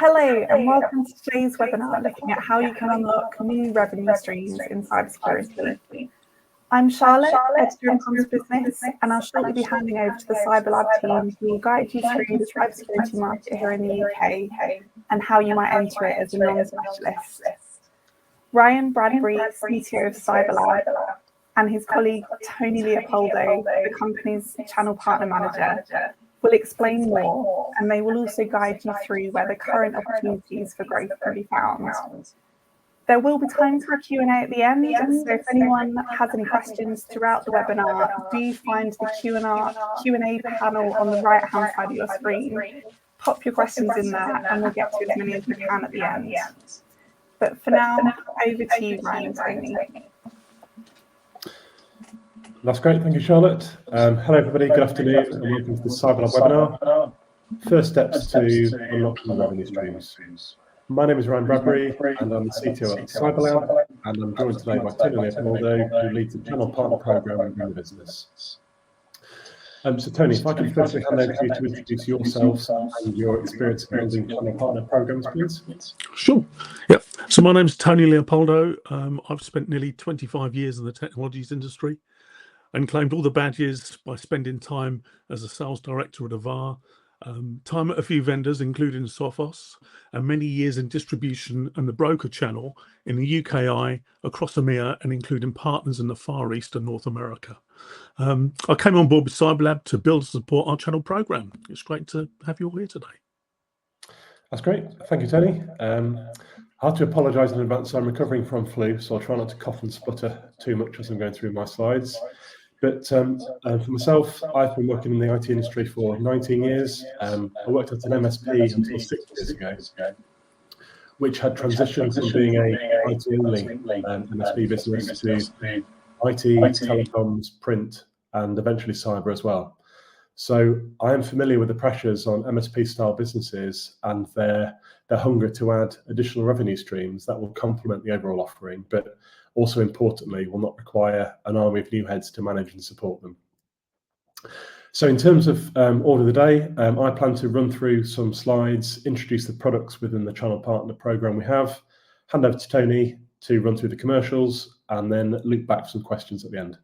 Hello and welcome to today's webinar looking at how you can unlock new revenue streams in cybersecurity. I'm Charlotte, editor in Comms Business, and I'll shortly be handing over to the CyberLab team who will guide you through the cybersecurity market here in the UK and how you might enter it as a non-specialist. Ryan Bradbury, CTO of CyberLab, and his colleague Tony Leopoldo, the company's channel partner manager, will explain more, and they will also guide you through where the current opportunities for growth can be found. There will be time for a Q&A at the end, so if anyone has any questions throughout the webinar, do find the Q&A panel on the right-hand side of your screen. Pop your questions in there, and we'll get to as many as we can at the end. But for now, over to you, Ryan and Tony. That's great, thank you, Charlotte. Hello, everybody. Good afternoon, and welcome to the CyberLab webinar. First steps to unlocking revenue streams. My name is Ryan Bradbury, and I'm the CTO at CyberLab, and I'm joined today by Tony Leopoldo, who leads the channel partner program within the business. So, Tony, if I can firstly hand over to you to introduce yourself and your experience building channel partner programs, please. Sure. Yeah. So my name's Tony Leopoldo. I've spent nearly 25 years in the technologies industry and claimed all the badges by spending time as a sales director at Avar, time at a few vendors, including Sophos, and many years in distribution and the broker channel in the UKI, across EMEA, and including partners in the Far East and North America. I came on board with CyberLab to build and support our channel program. It's great to have you all here today. That's great. Thank you, Tony. I have to apologise in advance. I'm recovering from flu, so I'll try not to cough and sputter too much as I'm going through my slides. But for myself, I've been working in the IT industry for 19 years. I worked at an MSP until 6 years ago, which had transitioned from being a IT-only MSP business to IT, telecoms, print, and eventually cyber as well. So I am familiar with the pressures on MSP-style businesses and their hunger to add additional revenue streams that will complement the overall offering, but also importantly will not require an army of new heads to manage and support them. So in terms of order of the day, I plan to run through some slides, introduce the products within the channel partner program we have, hand over to Tony to run through the commercials, and then loop back for some questions at the end.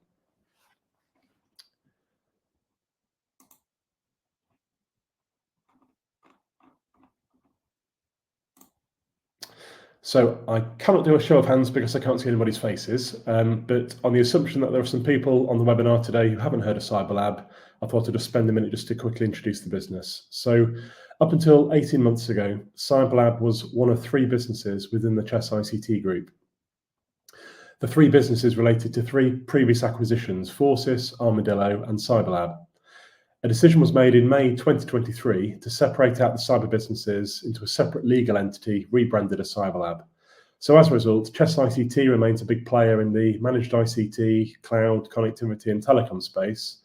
So I cannot do a show of hands because I can't see anybody's faces, but on the assumption that there are some people on the webinar today who haven't heard of CyberLab, I thought I'd just spend a minute just to quickly introduce the business. So up until 18 months ago, CyberLab was one of 3 businesses within the Chess ICT group. The 3 businesses related to 3 previous acquisitions: Forces, Armadillo, and CyberLab. A decision was made in May 2023 to separate out the cyber businesses into a separate legal entity rebranded as CyberLab. So as a result, Chess ICT remains a big player in the managed ICT, cloud, connectivity, and telecom space.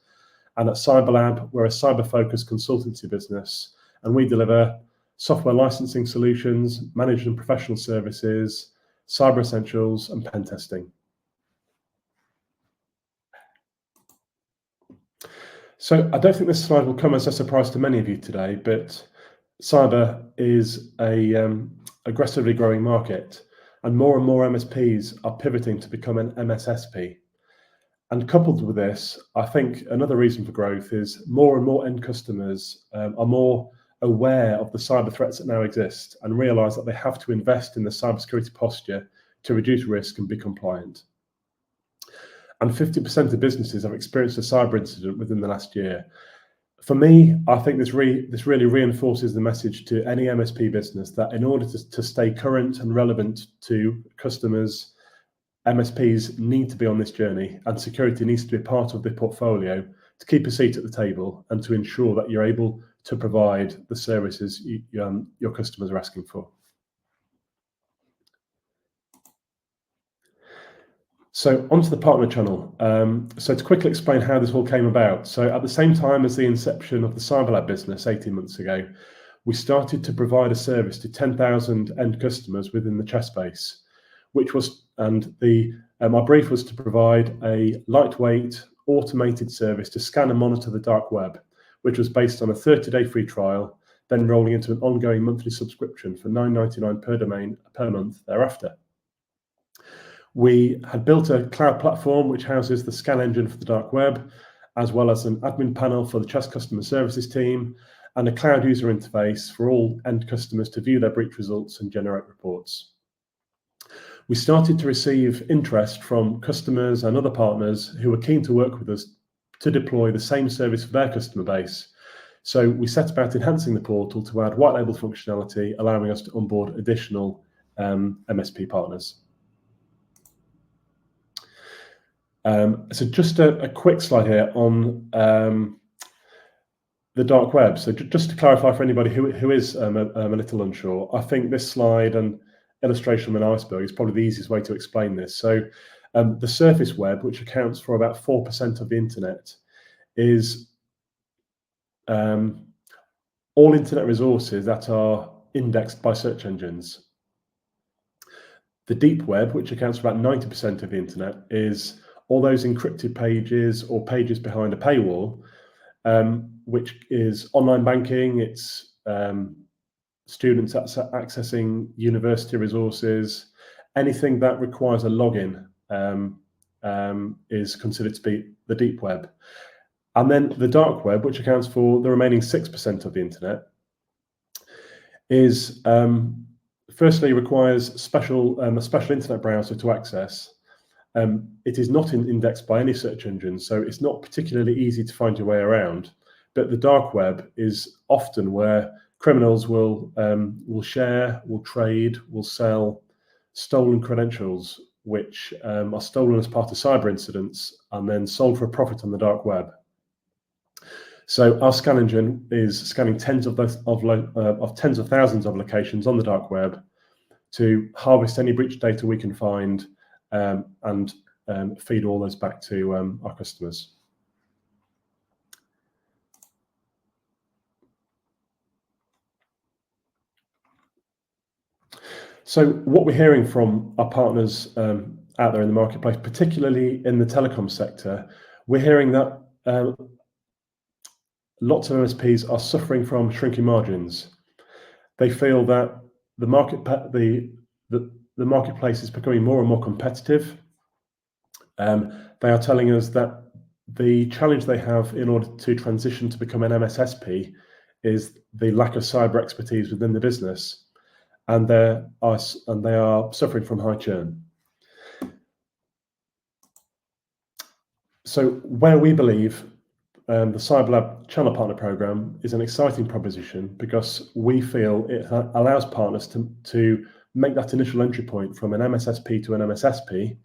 And at CyberLab, we're a cyber-focused consultancy business, and we deliver software licensing solutions, managed and professional services, cyber essentials, and pen testing. So I don't think this slide will come as a surprise to many of you today, but cyber is a aggressively growing market, and more MSPs are pivoting to become an MSSP. And coupled with this, I think another reason for growth is more and more end customers are more aware of the cyber threats that now exist and realise that they have to invest in the cybersecurity posture to reduce risk and be compliant. And 50% of businesses have experienced a cyber incident within the last year. For me, I think this really reinforces the message to any MSP business that in order to stay current and relevant to customers, MSPs need to be on this journey, and security needs to be part of the portfolio to keep a seat at the table and to ensure that you're able to provide the services your customers are asking for. So onto the partner channel. So to quickly explain how this all came about. So at the same time as the inception of the CyberLab business 18 months ago, we started to provide a service to 10,000 end customers within the Chess space, my brief was to provide a lightweight, automated service to scan and monitor the dark web, which was based on a 30-day free trial then rolling into an ongoing monthly subscription for £9.99 per domain per month thereafter. We had built a cloud platform which houses the scan engine for the dark web, as well as an admin panel for the Chess customer services team, and a cloud user interface for all end customers to view their breach results and generate reports. We started to receive interest from customers and other partners who were keen to work with us to deploy the same service for their customer base. So we set about enhancing the portal to add white label functionality, allowing us to onboard additional MSP partners. So just a quick slide here on the dark web. So just to clarify for anybody who is a little unsure, I think this slide and illustration of an iceberg is probably the easiest way to explain this. So the surface web, which accounts for about 4% of the internet, is all internet resources that are indexed by search engines. The deep web, which accounts for about 90% of the internet, is all those encrypted pages or pages behind a paywall, which is online banking, it's students accessing university resources, anything that requires a login is considered to be the deep web. And then the dark web, which accounts for the remaining 6% of the internet, is firstly requires a special internet browser to access. It is not indexed by any search engine, so it's not particularly easy to find your way around. But the dark web is often where criminals will share, will trade, will sell stolen credentials, which are stolen as part of cyber incidents and then sold for a profit on the dark web. So our scan engine is scanning tens of thousands of locations on the dark web to harvest any breach data we can find and feed all those back to our customers. So what we're hearing from our partners out there in the marketplace, particularly in the telecom sector, we're hearing that lots of MSPs are suffering from shrinking margins. They feel that the marketplace is becoming more and more competitive. They are telling us that the challenge they have in order to transition to become an MSSP is the lack of cyber expertise within the business, and they are suffering from high churn. So where we believe the CyberLab Channel Partner Program is an exciting proposition because we feel it allows partners to make that initial entry point from an MSSP to an MSSP,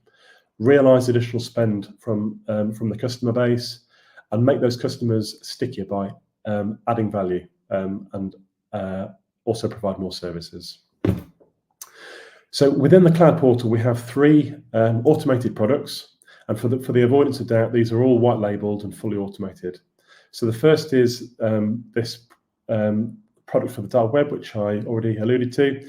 realize additional spend from the customer base, and make those customers stickier by adding value and also provide more services. So within the cloud portal, we have 3 automated products. And for the avoidance of doubt, these are all white labeled and fully automated. So the first is this product for the dark web, which I already alluded to.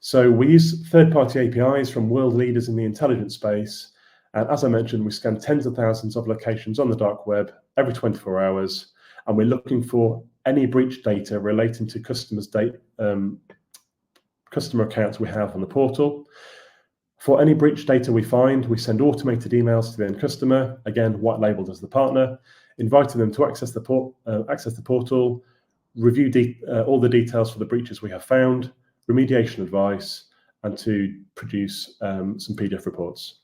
So we use third-party APIs from world leaders in the intelligence space. And as I mentioned, we scan tens of thousands of locations on the dark web every 24 hours. And we're looking for any breach data relating to customer accounts we have on the portal. For any breach data we find, we send automated emails to the end customer, again, white labeled as the partner, inviting them to access the portal, review all the details for the breaches we have found, remediation advice, and to produce some PDF reports.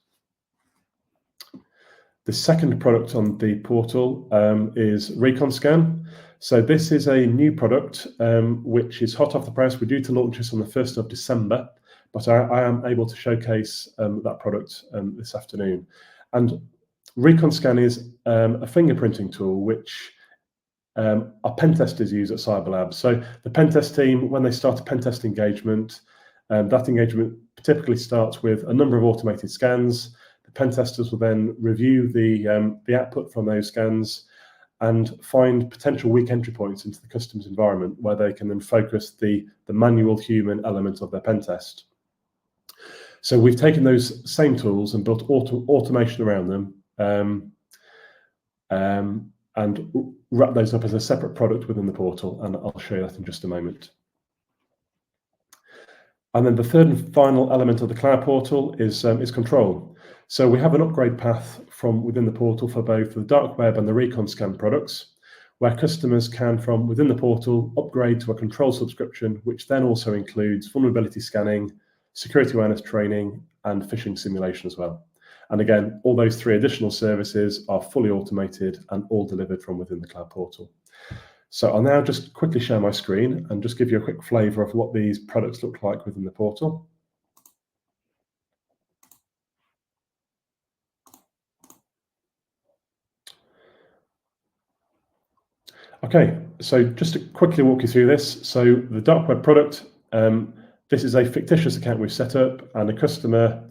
The second product on the portal is ReconScan. So this is a new product which is hot off the press. We're due to launch this on the 1st of December. But I am able to showcase that product this afternoon. And ReconScan is a fingerprinting tool which our pen testers use at CyberLab. So the pen test team, when they start a pen test engagement, that engagement typically starts with a number of automated scans. The pen testers will then review the output from those scans and find potential weak entry points into the customer's environment where they can then focus the manual human element of their pen test. So we've taken those same tools and built automation around them. And wrap those up as a separate product within the portal, and I'll show you that in just a moment. And then the third and final element of the cloud portal is control. So we have an upgrade path from within the portal for both the dark web and the recon scan products, where customers can, from within the portal, upgrade to a control subscription, which then also includes vulnerability scanning, security awareness training, and phishing simulation as well. And again, all those three additional services are fully automated and all delivered from within the cloud portal. So I'll now just quickly share my screen and just give you a quick flavour of what these products look like within the portal. Okay, so just to quickly walk you through this. So the dark web product, this is a fictitious account we've set up, and a customer,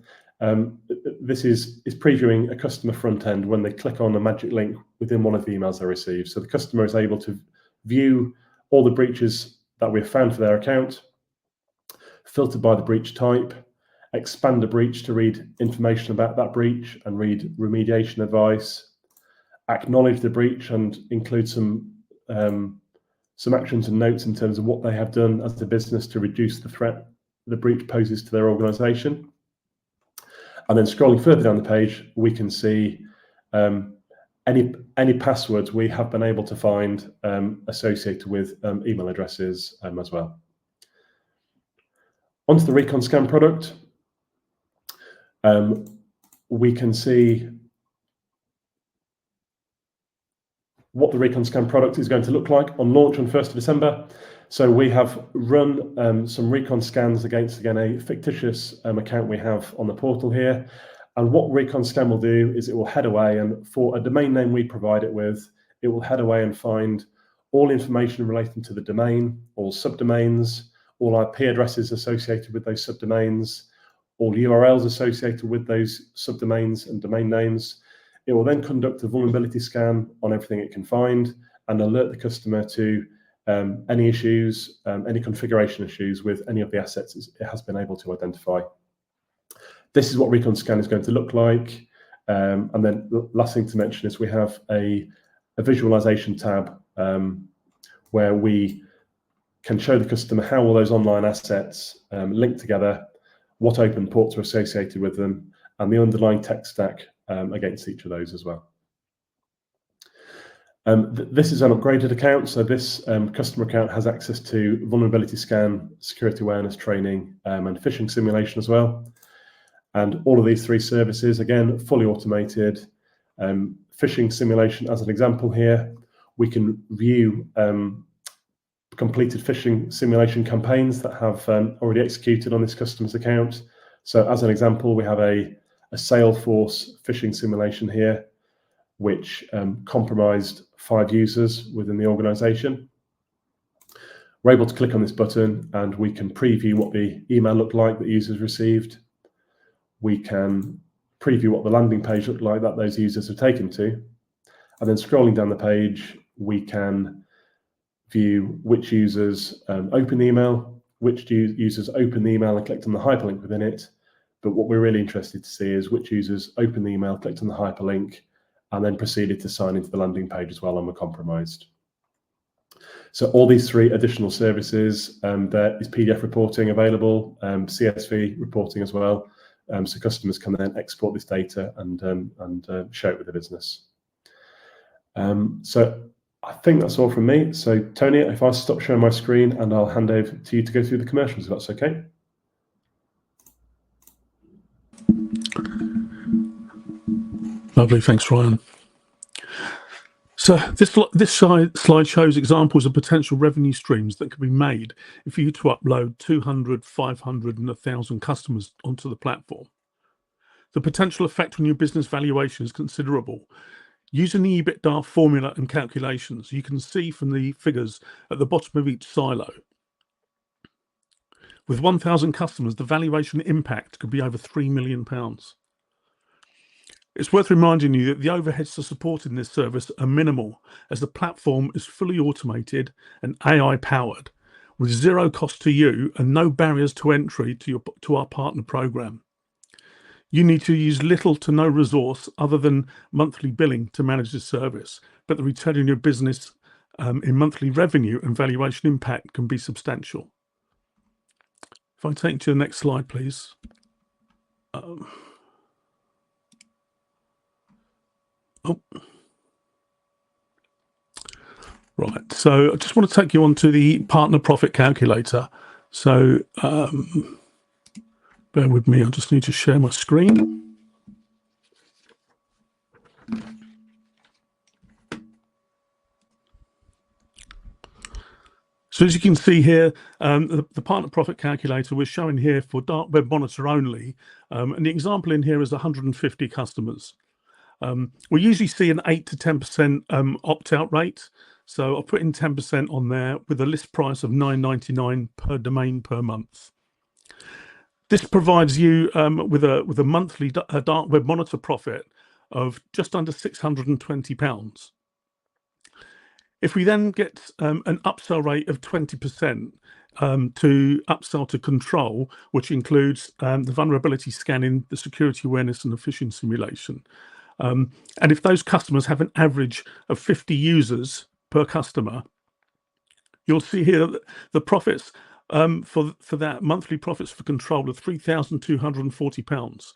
this is previewing a customer front end when they click on a magic link within one of the emails they receive. So the customer is able to view all the breaches that we've found for their account, filter by the breach type, expand a breach to read information about that breach and read remediation advice, acknowledge the breach and include some actions and notes in terms of what they have done as a business to reduce the threat the breach poses to their organization. And then scrolling further down the page, we can see any passwords we have been able to find associated with email addresses as well. Onto the Recon Scan product, we can see what the Recon Scan product is going to look like on launch on 1st of December. So we have run some Recon scans against, again, a fictitious account we have on the portal here. And what Recon Scan will do is it will head away, and for a domain name we provide it with, it will head away and find all information relating to the domain, all subdomains, all IP addresses associated with those subdomains, all URLs associated with those subdomains and domain names. It will then conduct a vulnerability scan on everything it can find and alert the customer to any issues, any configuration issues with any of the assets it has been able to identify. This is what Recon Scan is going to look like. And then the last thing to mention is we have a visualization tab where we can show the customer how all those online assets link together, what open ports are associated with them, and the underlying tech stack against each of those as well. This is an upgraded account, so this customer account has access to vulnerability scan, security awareness training, and phishing simulation as well. And all of these three services, again, fully automated. Phishing simulation as an example here, we can view completed phishing simulation campaigns that have already executed on this customer's account. So as an example, we have a Salesforce phishing simulation here, which compromised 5 users within the organization. We're able to click on this button and we can preview what the email looked like that users received. We can preview what the landing page looked like that those users have taken to. And then scrolling down the page, we can view which users open the email, which users open the email and clicked on the hyperlink within it. But what we're really interested to see is which users open the email, clicked on the hyperlink, and then proceeded to sign into the landing page as well and were compromised. So all these three additional services, there is PDF reporting available, CSV reporting as well, so customers can then export this data and share it with the business. So I think that's all from me. So Tony, if I stop sharing my screen and I'll hand over to you to go through the commercials, if that's okay. Lovely, thanks, Ryan. So this slide shows examples of potential revenue streams that can be made if you to upload 200, 500 and 1,000 customers onto the platform. The potential effect on your business valuation is considerable. Using the EBITDA formula and calculations, you can see from the figures at the bottom of each silo. With 1,000 customers, the valuation impact could be over £3 million. It's worth reminding you that the overheads to supporting this service are minimal, as the platform is fully automated and AI powered, with zero cost to you and no barriers to entry to our partner program. You need to use little to no resource other than monthly billing to manage the service, but the return on your business in monthly revenue and valuation impact can be substantial. If I take you to the next slide, please. Right, so I just want to take you on to the partner profit calculator. So bear with me, I just need to share my screen. So as you can see here, the partner profit calculator we're showing here for Dark Web Monitor only, and the example in here is 150 customers. We usually see an 8 to 10% opt-out rate, so I'll put in 10% on there with a list price of $9.99 per domain per month. This provides you with a monthly Dark Web Monitor profit of just under £620. If we then get an upsell rate of 20% to upsell to control, which includes the vulnerability scanning, the security awareness, and the phishing simulation, and if those customers have an average of 50 users per customer, you'll see here that the profits for that monthly profits for control are £3,240.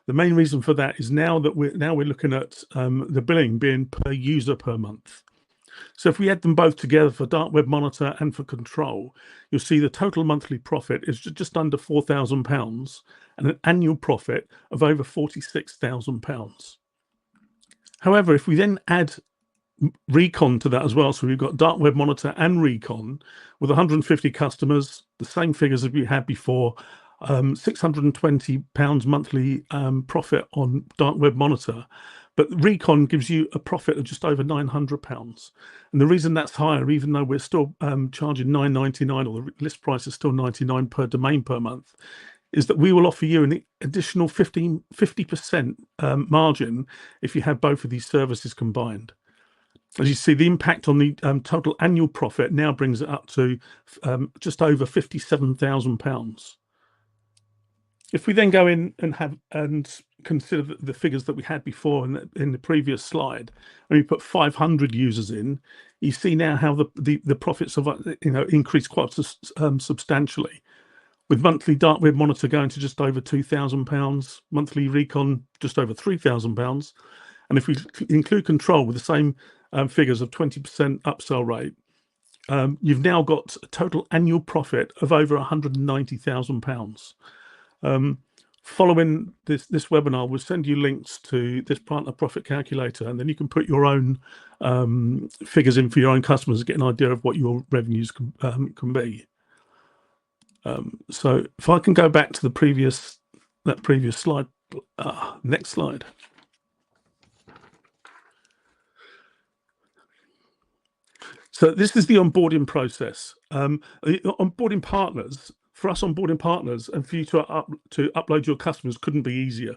The main reason for that is now we're looking at the billing being per user per month. So if we add them both together for Dark Web Monitor and for Control, you'll see the total monthly profit is just under £4,000 and an annual profit of over £46,000. However, if we then add Recon to that as well, so we've got Dark Web Monitor and Recon with 150 customers, the same figures as we had before, £620 monthly profit on Dark Web Monitor. But Recon gives you a profit of just over £900. And the reason that's higher, even though we're still charging $9.99, or the list price is still $99 per domain per month, is that we will offer you an additional 50% margin if you have both of these services combined. As you see, the impact on the total annual profit now brings it up to just over £57,000. If we then go in and consider the figures that we had before in the previous slide, and we put 500 users in, you see now how the profits have increased quite substantially, with monthly Dark Web Monitor going to just over £2,000, monthly Recon just over £3,000, and if we include Control with the same figures of 20% upsell rate, you've now got a total annual profit of over £190,000. Following this webinar, we'll send you links to this partner profit calculator, and then you can put your own figures in for your own customers to get an idea of what your revenues can be. So if I can go back to that previous slide, next slide. So this is the onboarding process. Onboarding partners. For us, onboarding partners and for you to upload your customers couldn't be easier.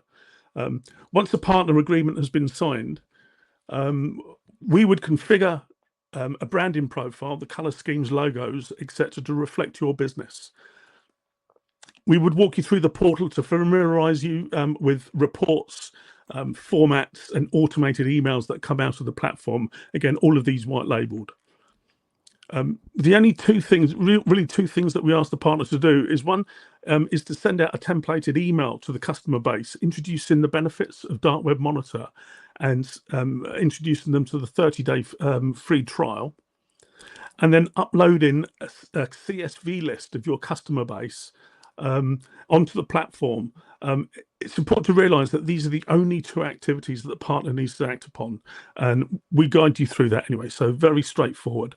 Once the partner agreement has been signed, we would configure a branding profile, the color schemes, logos, etc., to reflect your business. We would walk you through the portal to familiarize you with reports, formats, and automated emails that come out of the platform. Again, all of these white labeled. The only really two things that we ask the partners to do is one is to send out a templated email to the customer base, introducing the benefits of Dark Web Monitor and introducing them to the 30-day free trial, and then uploading a CSV list of your customer base onto the platform. It's important to realize that these are the only two activities that the partner needs to act upon, and we guide you through that anyway, so very straightforward.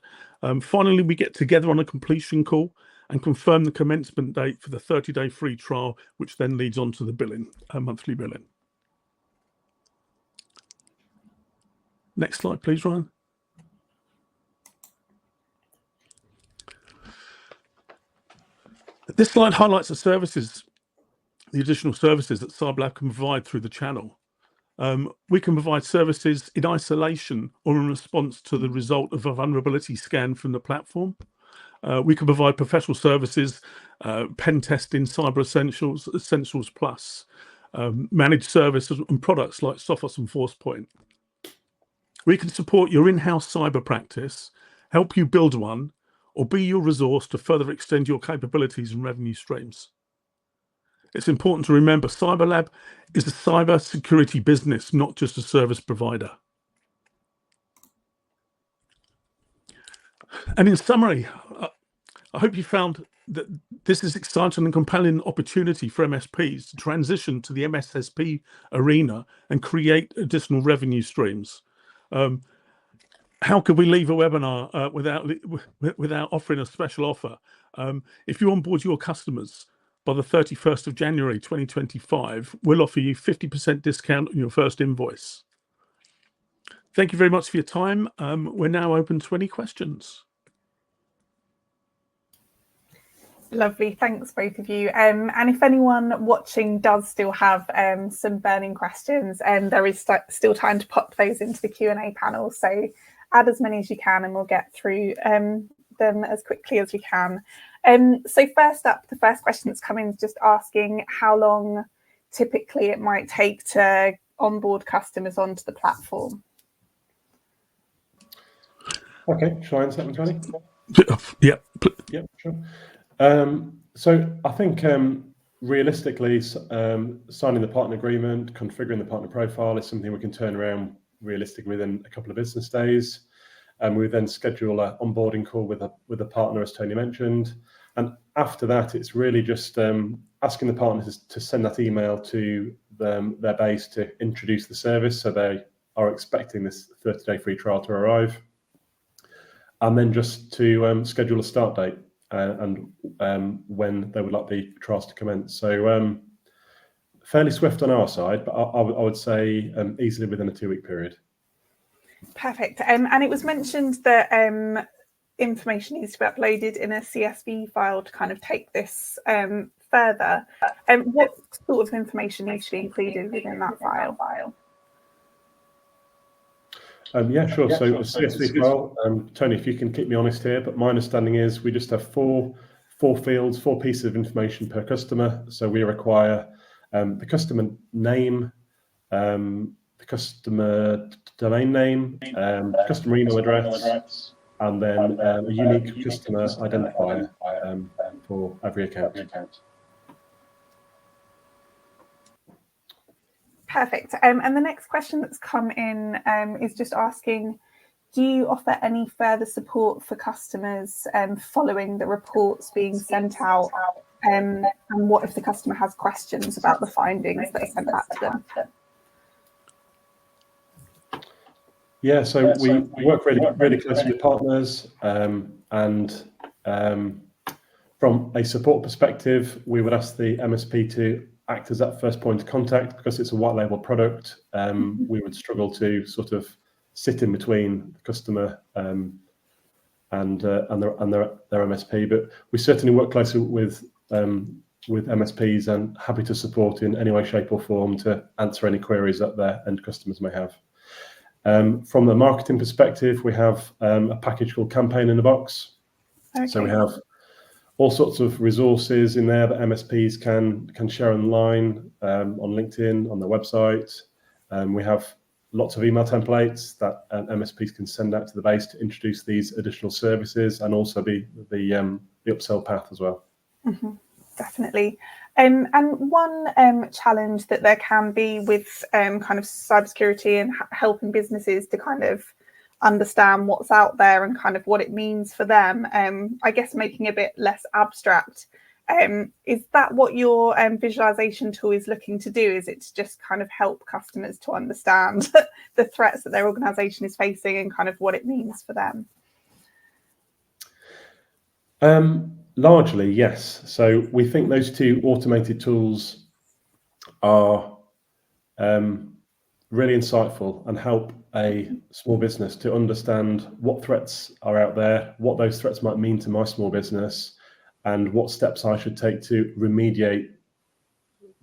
Finally, we get together on a completion call and confirm the commencement date for the 30-day free trial, which then leads on to the billing, monthly billing. Next slide, please, Ryan. This slide highlights the services, the additional services that CyberLab can provide through the channel. We can provide services in isolation or in response to the result of a vulnerability scan from the platform. We can provide professional services, pen testing, cyber essentials, essentials plus. managed services and products like Sophos and ForcePoint. We can support your in-house cyber practice, help you build one, or be your resource to further extend your capabilities and revenue streams. It's important to remember CyberLab is a cyber security business, not just a service provider. And in summary, I hope you found that this is exciting and compelling opportunity for MSPs to transition to the MSSP arena and create additional revenue streams. How could we leave a webinar without offering a special offer? If you onboard your customers by the 31st of January 2025, we'll offer you 50% discount on your first invoice. Thank you very much for your time. We're now open to any questions. Lovely, thanks both of you. And if anyone watching does still have some burning questions, there is still time to pop those into the Q&A panel. So add as many as you can and we'll get through them as quickly as we can. So first up, the first question that's come in is just asking how long typically it might take to onboard customers onto the platform. Okay, shall I answer that one, Tony? Yeah. Yeah, sure. So I think realistically, signing the partner agreement, configuring the partner profile is something we can turn around realistically within a couple of business days. And we then schedule an onboarding call with a partner, as Tony mentioned. And after that, it's really just asking the partners to send that email to their base to introduce the service. So they are expecting this 30-day free trial to arrive. And then just to schedule a start date and when they would like the trials to commence. So fairly swift on our side, but I would say easily within a 2-week period. Perfect. And it was mentioned that information needs to be uploaded in a CSV file to kind of take this further. What sort of information needs to be included within that file? Yeah, sure. So a CSV file, Tony, if you can keep me honest here, but my understanding is we just have four fields, 4 pieces of information per customer. So we require the customer name, the customer domain name, customer email address, and then a unique customer identifier for every account. Perfect. And the next question that's come in is just asking, do you offer any further support for customers following the reports being sent out? And what if the customer has questions about the findings that are sent back to them? Yeah, so we work really closely with partners, and from a support perspective, we would ask the MSP to act as that first point of contact because it's a white label product. We would struggle to sort of sit in between the customer and their MSP, but we certainly work closely with MSPs and happy to support in any way, shape, or form to answer any queries that their end customers may have. From the marketing perspective, we have a package called Campaign in a Box. Okay. So we have all sorts of resources in there that MSPs can share online, on LinkedIn, on their website. We have lots of email templates that MSPs can send out to the base to introduce these additional services and also the upsell path as well. Mm-hmm. Definitely. And one challenge that there can be with kind of cybersecurity and helping businesses to kind of understand what's out there and kind of what it means for them, I guess making it a bit less abstract. Is that what your visualization tool is looking to do? Is it to just kind of help customers to understand the threats that their organization is facing and kind of what it means for them? Largely, yes. So we think those 2 automated tools are really insightful and help a small business to understand what threats are out there, what those threats might mean to my small business, and what steps I should take to remediate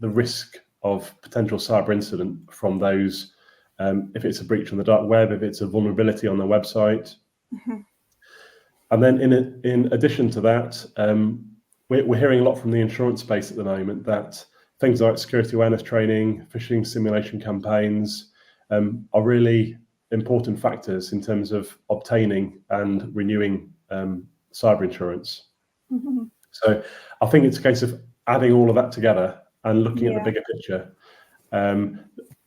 the risk of potential cyber incident from those, if it's a breach on the dark web, if it's a vulnerability on their website. Mm-hmm. And then in addition to that, we're hearing a lot from the insurance space at the moment that things like security awareness training, phishing simulation campaigns are really important factors in terms of obtaining and renewing cyber insurance. Mm-hmm. So I think it's a case of adding all of that together and looking at the Yeah. bigger picture.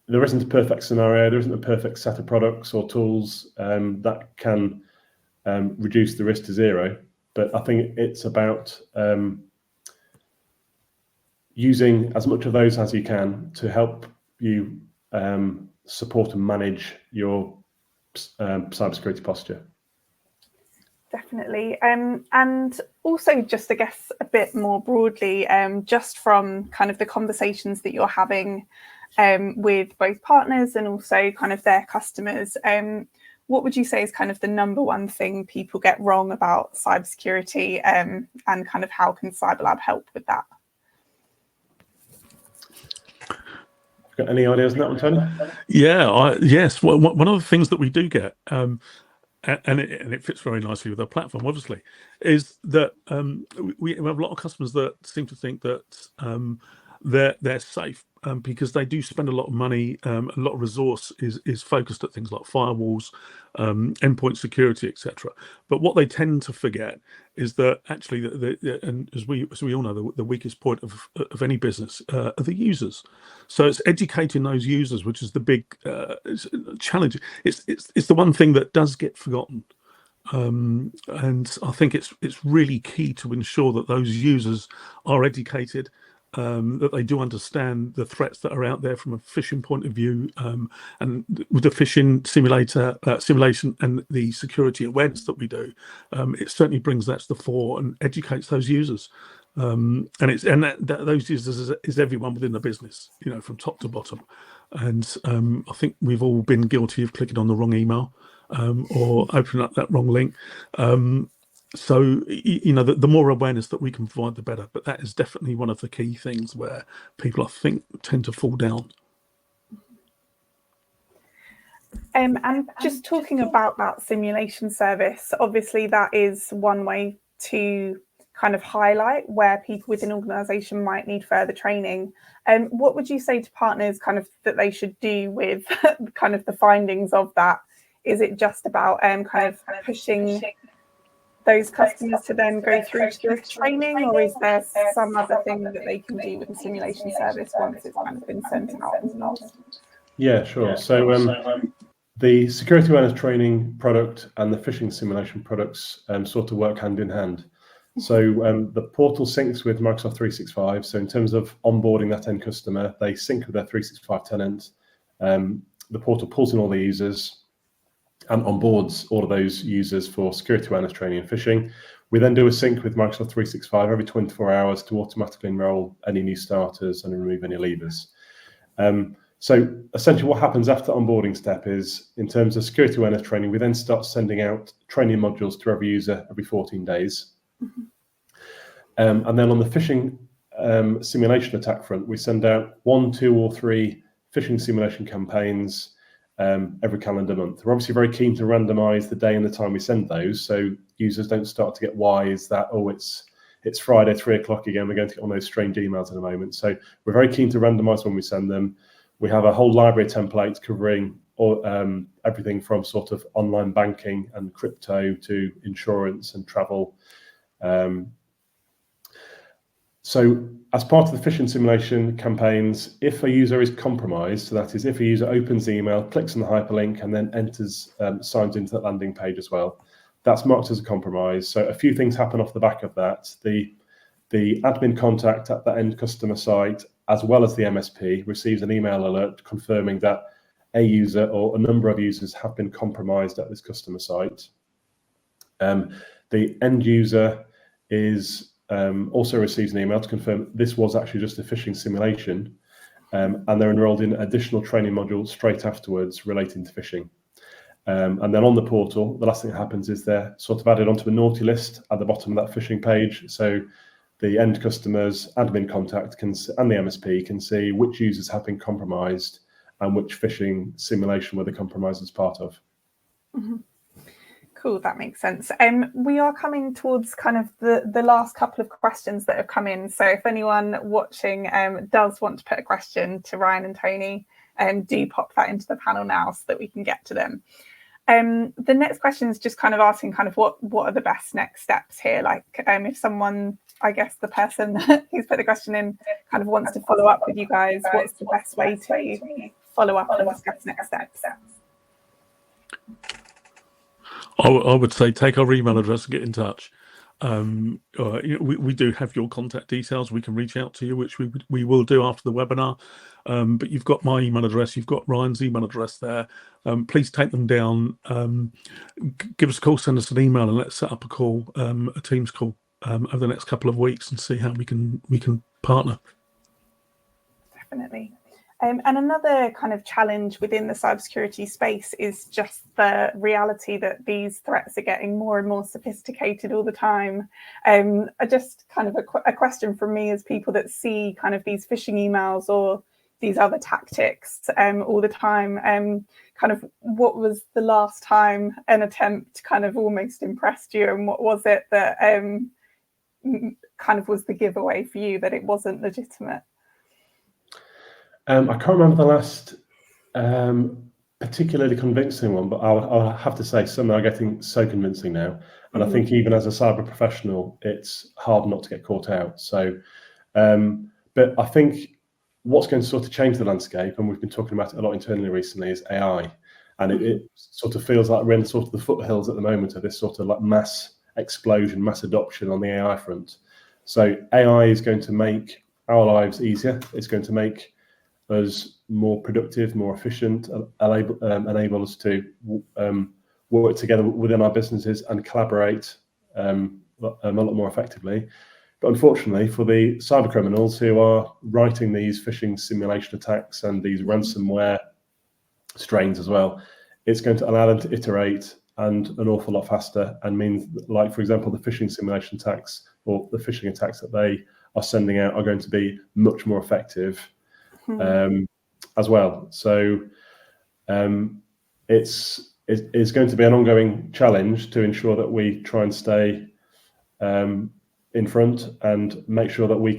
There isn't a perfect scenario, there isn't a perfect set of products or tools that can reduce the risk to zero, but I think it's about using as much of those as you can to help you support and manage your cybersecurity posture. Definitely. And also just, I guess, a bit more broadly, just from kind of the conversations that you're having with both partners and also kind of their customers, what would you say is kind of the number one thing people get wrong about cybersecurity, and kind of how can CyberLab help with that? Got any ideas on that one, Tony? Yeah, yes. Well, one of the things that we do get, and it fits very nicely with our platform, obviously, is that we have a lot of customers that seem to think that they're safe because they do spend a lot of money, a lot of resource is focused at things like firewalls, endpoint security, etc. But what they tend to forget is that actually, and as we all know, the weakest point of any business are the users. So it's educating those users, which is the big challenge. It's the one thing that does get forgotten. And I think it's really key to ensure that those users are educated, that they do understand the threats that are out there from a phishing point of view, and with the phishing simulation and the security awareness that we do, it certainly brings that to the fore and educates those users. And those users is everyone within the business, from top to bottom. And I think we've all been guilty of clicking on the wrong email or opening up that wrong link. So, the more awareness that we can provide, the better. But that is definitely one of the key things where people, I think, tend to fall down. And just talking about that simulation service, obviously that is one way to kind of highlight where people within organisation might need further training. What would you say to partners kind of that they should do with kind of the findings of that? Is it just about kind of pushing those customers to then go through to the training, or is there some other thing that they can do with the simulation service once it's kind of been sent out? Yeah, sure. So the security awareness training product and the phishing simulation products sort of work hand in hand. So the portal syncs with Microsoft 365. So in terms of onboarding that end customer, they sync with their 365 tenant. The portal pulls in all the users and onboards all of those users for security awareness training and phishing. We then do a sync with Microsoft 365 every 24 hours to automatically enroll any new starters and remove any leavers. So essentially what happens after the onboarding step is, in terms of security awareness training, we then start sending out training modules to every user every 14 days. And then on the phishing simulation attack front, we send out 1, 2, or 3 phishing simulation campaigns every calendar month. We're obviously very keen to randomize the day and the time we send those, so users don't start to get wise that, it's Friday 3 o'clock again, we're going to get all those strange emails in a moment. So we're very keen to randomize when we send them. We have a whole library of templates covering everything from sort of online banking and crypto to insurance and travel. So as part of the phishing simulation campaigns, if a user is compromised, so that is if a user opens the email, clicks on the hyperlink and then enters, signs into that landing page as well, that's marked as a compromise. So a few things happen off the back of that. The admin contact at the end customer site, as well as the MSP, receives an email alert confirming that a user or a number of users have been compromised at this customer site. The end user also receives an email to confirm this was actually just a phishing simulation, and they're enrolled in additional training modules straight afterwards relating to phishing. And then on the portal, the last thing that happens is they're sort of added onto a naughty list at the bottom of that phishing page. So the end customer's admin contact and the MSP can see which users have been compromised and which phishing simulation were the compromised as part of. Mm-hmm. Cool, that makes sense. We are coming towards kind of the last couple of questions that have come in. So if anyone watching does want to put a question to Ryan and Tony, do pop that into the panel now so that we can get to them. The next question is just kind of asking kind of what are the best next steps here? Like if someone, I guess the person who's put the question in kind of wants to follow up with you guys, what's the best way to follow up and discuss next steps? I would say take our email address and get in touch. We do have your contact details. We can reach out to you, which we will do after the webinar. But you've got my email address, you've got Ryan's email address there. Please take them down. Give us a call, send us an email, and let's set up a call, a Teams call, over the next couple of weeks and see how we can partner. Definitely. And another kind of challenge within the cybersecurity space is just the reality that these threats are getting more and more sophisticated all the time. Just kind of a question from me as people that see kind of these phishing emails or these other tactics all the time. Kind of what was the last time an attempt kind of almost impressed you, and what was it that kind of was the giveaway for you that it wasn't legitimate? I can't remember the last particularly convincing one, but I'll have to say some are getting so convincing now. And I think even as a cyber professional, it's hard not to get caught out. So, but I think what's going to sort of change the landscape, and we've been talking about it a lot internally recently, is AI. And it sort of feels like we're in sort of the foothills at the moment of this sort of like mass explosion, mass adoption on the AI front. So AI is going to make our lives easier. It's going to make us more productive, more efficient, enable us to work together within our businesses and collaborate a lot more effectively. But unfortunately, for the cyber criminals who are writing these phishing simulation attacks and these ransomware strains as well, it's going to allow them to iterate and an awful lot faster, and means, like, for example, the phishing simulation attacks or the phishing attacks that they are sending out are going to be much more effective as well. So it's going to be an ongoing challenge to ensure that we try and stay in front and make sure that we're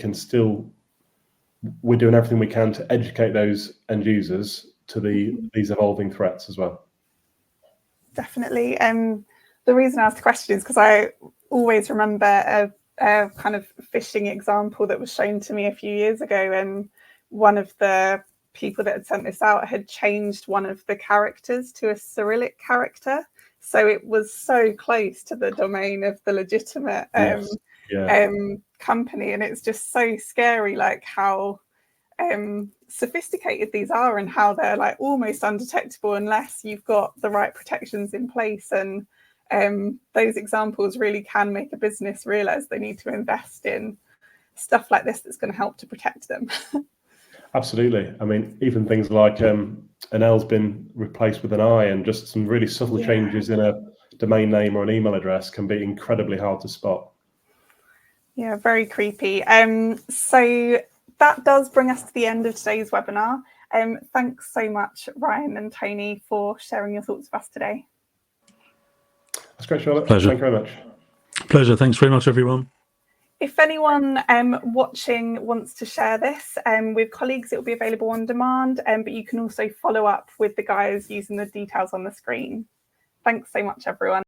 doing everything we can to educate those end users to these evolving threats as well. Definitely. The reason I asked the question is because I always remember a kind of phishing example that was shown to me a few years ago, and one of the people that had sent this out had changed one of the characters to a Cyrillic character. So it was so close to the domain of the legitimate company. And it's just so scary, like how sophisticated these are and how they're like almost undetectable unless you've got the right protections in place. And those examples really can make a business realize they need to invest in stuff like this that's going to help to protect them. Absolutely. I mean, even things like an L's been replaced with an I, and just some really subtle changes in a domain name or an email address can be incredibly hard to spot. Yeah, very creepy. So that does bring us to the end of today's webinar. Thanks so much, Ryan and Tony, for sharing your thoughts with us today. That's great, Charlotte. Pleasure. Thank you very much. Pleasure. Thanks very much, everyone. If anyone watching wants to share this with colleagues, it will be available on demand, but you can also follow up with the guys using the details on the screen. Thanks so much, everyone.